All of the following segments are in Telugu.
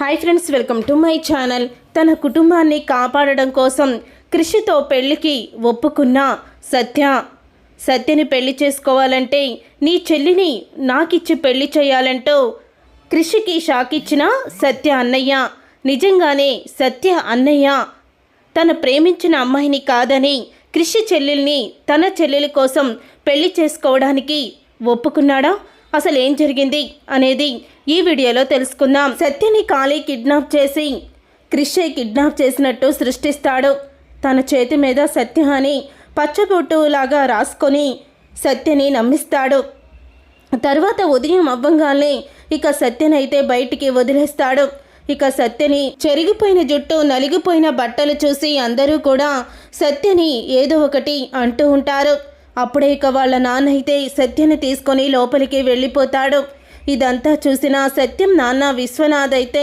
Hi friends, welcome to my channel. తన కుటుంబాన్ని కాపాడడం కోసం కృషితో పెళ్లికి ఒప్పుకున్న సత్యని పెళ్లి చేసుకోవాలంటే నీ చెల్లిని నాకిచ్చి పెళ్లి చేయాలంటూ కృషికి షాక్ ఇచ్చిన సత్య అన్నయ్య. నిజంగానే సత్య అన్నయ్య తన ప్రేమించిన అమ్మాయిని కాదని కృషి చెల్లెల్ని తన చెల్లెలి కోసం పెళ్లి చేసుకోవడానికి ఒప్పుకున్నాడా? అసలు ఏం జరిగింది అనేది ఈ వీడియోలో తెలుసుకుందాం. సత్యని కాళీ కిడ్నాప్ చేసి క్రిషే కిడ్నాప్ చేసినట్టు సృష్టిస్తాడు. తన చేతి మీద సత్య అని పచ్చబొట్టులాగా రాసుకొని సత్యని నమ్మిస్తాడు. తర్వాత ఉదయం అవ్వంగానే ఇక సత్యనైతే బయటికి వదిలేస్తాడు. ఇక సత్యని చెరిగిపోయిన జుట్టు, నలిగిపోయిన బట్టలు చూసి అందరూ కూడా సత్యని ఏదో ఒకటి అంటూ ఉంటారు. అప్పుడే ఇక వాళ్ళ నాన్న అయితే సత్యని తీసుకొని లోపలికి వెళ్ళిపోతాడు. ఇదంతా చూసిన సత్యం నాన్న విశ్వనాథ్ అయితే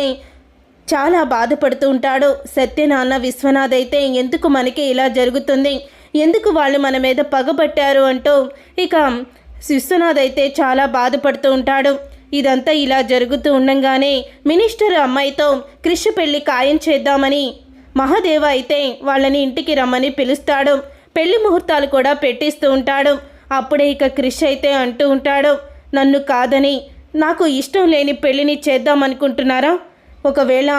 చాలా బాధపడుతూ ఉంటాడు. సత్య నాన్న విశ్వనాథ్ అయితే ఎందుకు మనకి ఇలా జరుగుతుంది, ఎందుకు వాళ్ళు మన మీద పగబట్టారు అంటూ ఇక విశ్వనాథ్ అయితే చాలా బాధపడుతూ ఉంటాడు. ఇదంతా ఇలా జరుగుతూ ఉండగానే మినిస్టర్ అమ్మాయితో కృషి పెళ్లి ఖాయం చేద్దామని మహాదేవ అయితే వాళ్ళని ఇంటికి రమ్మని పిలుస్తాడు. పెళ్లి ముహూర్తాలు కూడా పెట్టిస్తూ ఉంటాడు. అప్పుడే ఇక కృషి అయితే అంటూ ఉంటాడు, నన్ను కాదని నాకు ఇష్టం లేని పెళ్లిని చేద్దామనుకుంటున్నారా? ఒకవేళ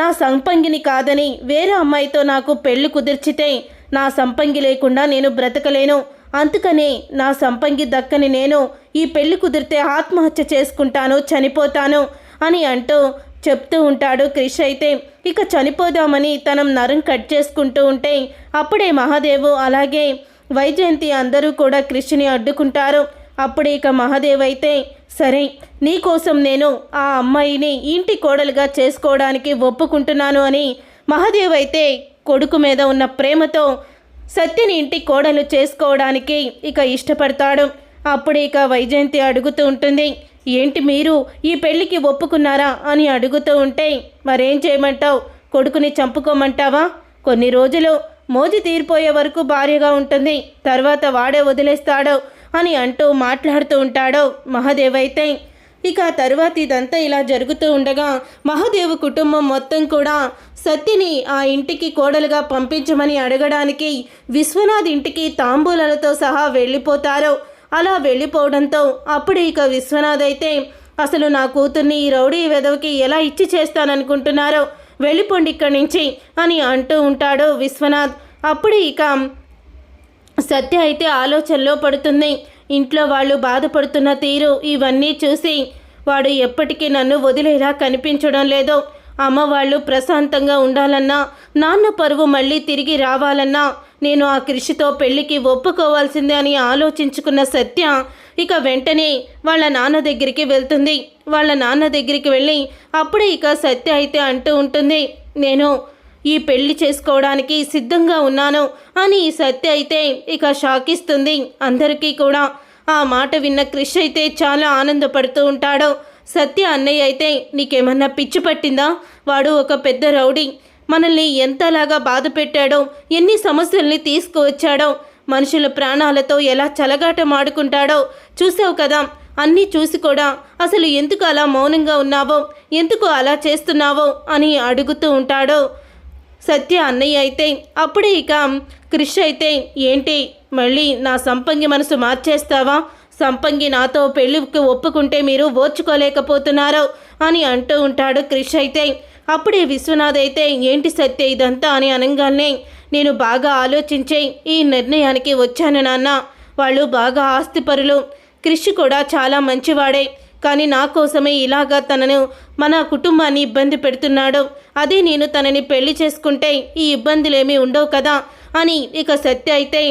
నా సంపంగిని కాదని వేరే అమ్మాయితో నాకు పెళ్లి కుదిర్చితే నా సంపంగి లేకుండా నేను బ్రతకలేను. అందుకనే నా సంపంగి దక్కని నేను ఈ పెళ్లి కుదిరితే ఆత్మహత్య చేసుకుంటాను, చనిపోతాను అని అంటూ చెప్తూ ఉంటాడు. క్రిష్ అయితే ఇక చనిపోదామని తన నరం కట్ చేసుకుంటూ ఉంటే అప్పుడే మహాదేవు అలాగే వైజయంతి అందరూ కూడా క్రిష్ని అడ్డుకుంటారు. అప్పుడే ఇక మహాదేవ్ అయితే సరే, నీకోసం నేను ఆ అమ్మాయిని ఇంటి కోడలుగా చేసుకోవడానికి ఒప్పుకుంటున్నాను అని మహాదేవ్ అయితే కొడుకు మీద ఉన్న ప్రేమతో సత్యని ఇంటి కోడలు చేసుకోవడానికి ఇక ఇష్టపడతాడు. అప్పుడే ఇక వైజయంతి అడుగుతూ ఉంటుంది, ఏంటి మీరు ఈ పెళ్ళికి ఒప్పుకున్నారా అని అడుగుతూ ఉంటే మరేం చేయమంటావు, కొడుకుని చంపుకోమంటావా? కొన్ని రోజులు మోజు తీరిపోయే వరకు భార్యగా ఉంటుంది, తర్వాత వాడే వదిలేస్తాడు అని అంటూ మాట్లాడుతూ ఉంటాడు మహాదేవ్ అయితే. ఇక తర్వాత ఇదంతా ఇలా జరుగుతూ ఉండగా మహాదేవ్ కుటుంబం మొత్తం కూడా సత్యని ఆ ఇంటికి కోడలుగా పంపించమని అడగడానికి విశ్వనాథ్ ఇంటికి తాంబూలాలతో సహా వెళ్ళిపోతారు. అలా వెళ్ళిపోవడంతో అప్పుడు ఇక విశ్వనాథ్ అయితే అసలు నా కూతుర్ని ఈ రౌడీ వెధవకి ఎలా ఇచ్చి చేస్తాననుకుంటున్నారో, వెళ్ళిపోండి ఇక్కడి నుంచి అని అంటూ ఉంటాడు విశ్వనాథ్. అప్పుడు ఇక సత్య అయితే ఆలోచనలో పడుతుంది. ఇంట్లో వాళ్ళు బాధపడుతున్న తీరు ఇవన్నీ చూసి వాడు ఎప్పటికీ నన్ను వదిలేలా కనిపించడం లేదు. అమ్మ వాళ్ళు ప్రశాంతంగా ఉండాలన్నా, నాన్న పరువు మళ్ళీ తిరిగి రావాలన్నా నేను ఆ కృషితో పెళ్లికి ఒప్పుకోవాల్సిందే అని ఆలోచించుకున్న సత్య ఇక వెంటనే వాళ్ళ నాన్న దగ్గరికి వెళ్తుంది. వాళ్ళ నాన్న దగ్గరికి వెళ్ళి అప్పుడే ఇక సత్య అయితే అంటూ ఉంటుంది, నేను ఈ పెళ్లి చేసుకోవడానికి సిద్ధంగా ఉన్నాను అని సత్య అయితే ఇక షాక్ ఇస్తుంది అందరికీ కూడా. ఆ మాట విన్న క్రిష్ అయితే చాలా ఆనందపడుతూ ఉంటాడు. సత్య అన్నయ్య అయితే నీకేమన్నా పిచ్చి పట్టిందా? వాడు ఒక పెద్ద రౌడీ, మనల్ని ఎంతలాగా బాధ పెట్టాడో, ఎన్ని సమస్యల్ని తీసుకువచ్చాడో, మనుషుల ప్రాణాలతో ఎలా చెలగాటమాడుకుంటాడో చూసావు కదా. అన్నీ చూసి కూడా అసలు ఎందుకు అలా మౌనంగా ఉన్నావో, ఎందుకు అలా చేస్తున్నావో అని అడుగుతూ ఉంటాడు సత్య అన్నయ్య అయితే. అప్పుడే ఇక క్రిష్ అయితే ఏంటి మళ్ళీ నా సంపంగి మనసు మార్చేస్తావా? సంపంగి నాతో పెళ్ళికి ఒప్పుకుంటే మీరు ఓర్చుకోలేకపోతున్నారు అని అంటూ ఉంటాడు క్రిష్ అయితే. అప్పుడే విశ్వనాథ్ అయితే ఏంటి సత్య ఇదంతా అని అనగానే నేను బాగా ఆలోచించే ఈ నిర్ణయానికి వచ్చాను నాన్న. వాళ్ళు బాగా ఆస్తిపరులు, క్రిష్ కూడా చాలా మంచివాడే, కానీ నా కోసమే ఇలాగా తనను మన కుటుంబాన్ని ఇబ్బంది పెడుతున్నాడు. అదే నేను తనని పెళ్లి చేసుకుంటే ఈ ఇబ్బందులేమీ ఉండవు కదా అని ఇక సత్య అయితే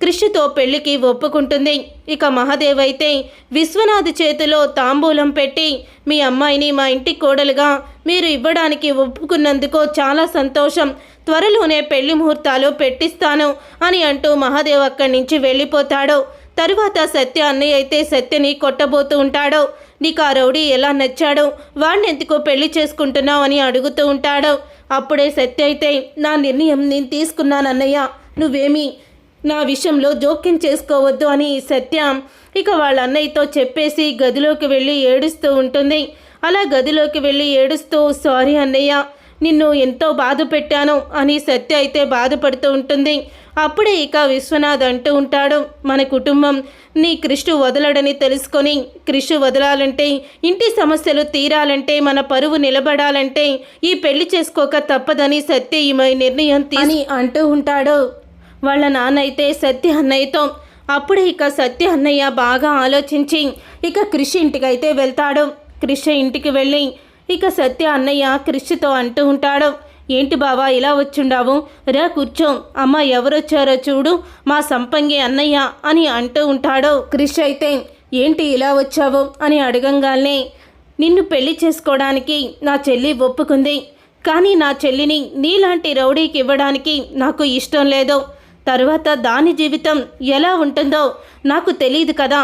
కృషితో పెళ్లికి ఒప్పుకుంటుంది. ఇక మహాదేవ్ అయితే విశ్వనాథ్ చేతిలో తాంబూలం పెట్టి మీ అమ్మాయిని మా ఇంటి కోడలుగా మీరు ఇవ్వడానికి ఒప్పుకున్నందుకు చాలా సంతోషం, త్వరలోనే పెళ్లి ముహూర్తాలు పెట్టిస్తాను అని అంటూ మహాదేవ్ అక్కడి నుంచి వెళ్ళిపోతాడు. తరువాత సత్య అన్నయ్య అయితే సత్యని కొట్టబోతూ ఉంటాడు. నీకు ఆ రౌడీ ఎలా నచ్చాడు, వాడిని ఎందుకో పెళ్లి చేసుకుంటున్నావు అని అడుగుతూ ఉంటాడు. అప్పుడే సత్య అయితే నా నిర్ణయం నేను తీసుకున్నానన్నయ్య, నువ్వేమీ నా విషయంలో జోక్యం చేసుకోవద్దు అని సత్య ఇక వాళ్ళ అన్నయ్యతో చెప్పేసి గదిలోకి వెళ్ళి ఏడుస్తూ ఉంటుంది. అలా గదిలోకి వెళ్ళి ఏడుస్తూ, సారీ అన్నయ్య, నిన్ను ఎంతో బాధ పెట్టాను అని సత్య అయితే బాధపడుతూ ఉంటుంది. అప్పుడే ఇక విశ్వనాథ్ అంటూ ఉంటాడు, మన కుటుంబం నీ కృష్ణ వదలడని తెలుసుకొని, కృష్ణ వదలాలంటే, ఇంటి సమస్యలు తీరాలంటే, మన పరువు నిలబడాలంటే ఈ పెళ్లి చేసుకోక తప్పదని సత్య ఈ నిర్ణయం అని అంటూ ఉంటాడు వాళ్ళ నాన్న అయితే సత్య అన్నయ్యతో. అప్పుడే ఇక సత్య అన్నయ్య బాగా ఆలోచించి ఇక కృషి ఇంటికి అయితే వెళ్తాడు. కృషి ఇంటికి వెళ్ళి ఇక సత్య అన్నయ్య కృషితో అంటూ ఉంటాడు, ఏంటి బావా ఇలా వచ్చుండావు, రా కూర్చో, అమ్మ ఎవరొచ్చారో చూడు, మా సంపంగి అన్నయ్య అని అంటూ ఉంటాడు. కృషి అయితే ఏంటి ఇలా వచ్చావు అని అడగంగానే, నిన్ను పెళ్లి చేసుకోవడానికి నా చెల్లి ఒప్పుకుంది, కానీ నా చెల్లిని నీలాంటి రౌడీకి ఇవ్వడానికి నాకు ఇష్టం లేదు. తరువాత దాని జీవితం ఎలా ఉంటుందో నాకు తెలియదు కదా,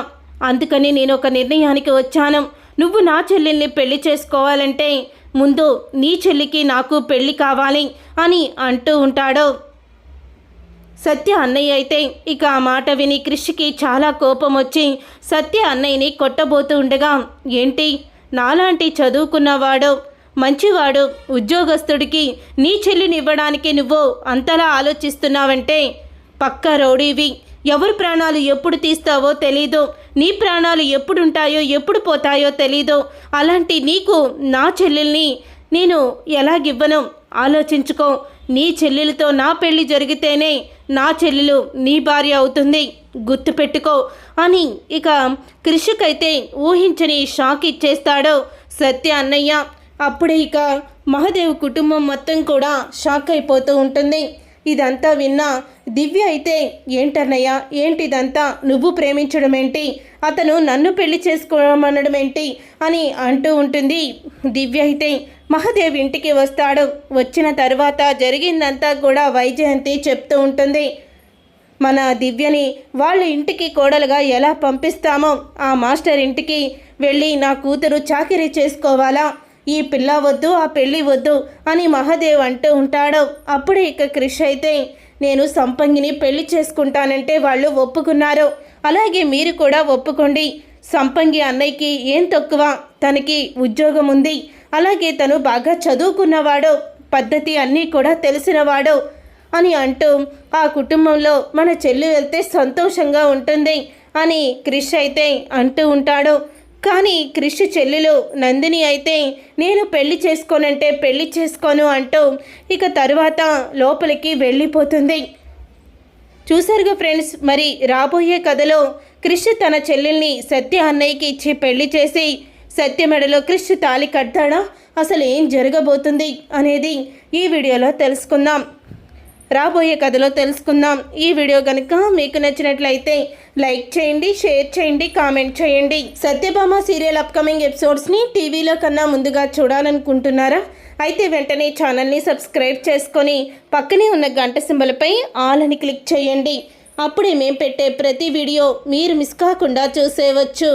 అందుకని నేను ఒక నిర్ణయానికి వచ్చాను. నువ్వు నా చెల్లెల్ని పెళ్లి చేసుకోవాలంటే ముందు నీ చెల్లికి నాకు పెళ్లి కావాలి అని అంటూ ఉంటాడు. సత్య అన్నయ్య అయితే ఇక ఆ మాట విని కృషికి చాలా కోపం వచ్చి సత్య అన్నయ్యని కొట్టబోతూ ఉండగా, ఏంటి నాలాంటి చదువుకున్నవాడు, మంచివాడు, ఉద్యోగస్తుడికి నీ చెల్లిని ఇవ్వడానికి నువ్వు అంతలా ఆలోచిస్తున్నావంటే పక్కా రౌడీవి, ఎవరి ప్రాణాలు ఎప్పుడు తీస్తావో తెలీదు, నీ ప్రాణాలు ఎప్పుడుంటాయో ఎప్పుడు పోతాయో తెలీదు. అలాంటి నీకు నా చెల్లెల్ని నేను ఎలాగివ్వను ఆలోచించుకో. నీ చెల్లెలతో నా పెళ్లి జరిగితేనే నా చెల్లెలు నీ భార్య అవుతుంది, గుర్తుపెట్టుకో అని ఇక కృషికైతే ఊహించని షాక్ ఇచ్చేస్తాడు సత్య అన్నయ్య. అప్పుడే ఇక మహాదేవ్ కుటుంబం మొత్తం కూడా షాక్ అయిపోతూ ఉంటుంది. ఇదంతా విన్నా దివ్య అయితే, ఏంటన్నయ్య ఏంటిదంతా, నువ్వు ప్రేమించడం ఏంటి, అతను నన్ను పెళ్లి చేసుకోమనడం ఏంటి అని అంటూ ఉంటుంది. దివ్య అయితే మహాదేవ్ ఇంటికి వస్తాడు. వచ్చిన తర్వాత జరిగిందంతా కూడా వైజయంతి చెప్తూ ఉంటుంది. మన దివ్యని వాళ్ళ ఇంటికి కోడలుగా ఎలా పంపిస్తామో, ఆ మాస్టర్ ఇంటికి వెళ్ళి నా కూతురు చాకిరీ చేసుకోవాలా, ఈ పిల్ల వద్దు, ఆ పెళ్ళి వద్దు అని మహాదేవ్ అంటూ ఉంటాడు. అప్పుడే ఇక కృషి అయితే, నేను సంపంగిని పెళ్లి చేసుకుంటానంటే వాళ్ళు ఒప్పుకున్నారు, అలాగే మీరు కూడా ఒప్పుకోండి. సంపంగి అన్నయ్యకి ఏం తక్కువ, తనకి ఉద్యోగం ఉంది, అలాగే తను బాగా చదువుకున్నవాడు, పద్ధతి అన్నీ కూడా తెలిసినవాడు అని అంటూ ఆ కుటుంబంలో మన చెల్లి వెళ్తే సంతోషంగా ఉంటుంది అని కృషి అయితే అంటూ ఉంటాడు. కానీ కృషి చెల్లెలు నందిని అయితే, నేను పెళ్లి చేసుకోనంటే పెళ్లి చేసుకోను అంటూ ఇక తరువాత లోపలికి వెళ్ళిపోతుంది. చూసారుగా ఫ్రెండ్స్, మరి రాబోయే కథలో కృషి తన చెల్లెల్ని సత్య అన్నయ్యకి ఇచ్చి పెళ్లి చేసి సత్య మెడలో కృషి తాళి కడతాడా, అసలు ఏం జరగబోతుంది అనేది ఈ వీడియోలో తెలుసుకుందాం. రాబోయే కథలో తెలుసుకుందాం. ఈ వీడియో కనుక మీకు నచ్చినట్లయితే లైక్ చేయండి, షేర్ చేయండి, కామెంట్ చేయండి. సత్యభామ సీరియల్ అప్కమింగ్ ఎపిసోడ్స్ని టీవీలో కన్నా ముందుగా చూడాలనుకుంటున్నారా? అయితే వెంటనే ఛానల్ని సబ్స్క్రైబ్ చేసుకొని పక్కనే ఉన్న గంట సింబల్పై ఆల్ అని క్లిక్ చేయండి. అప్పుడే మేము పెట్టే ప్రతి వీడియో మీరు మిస్ కాకుండా చూసేయవచ్చు.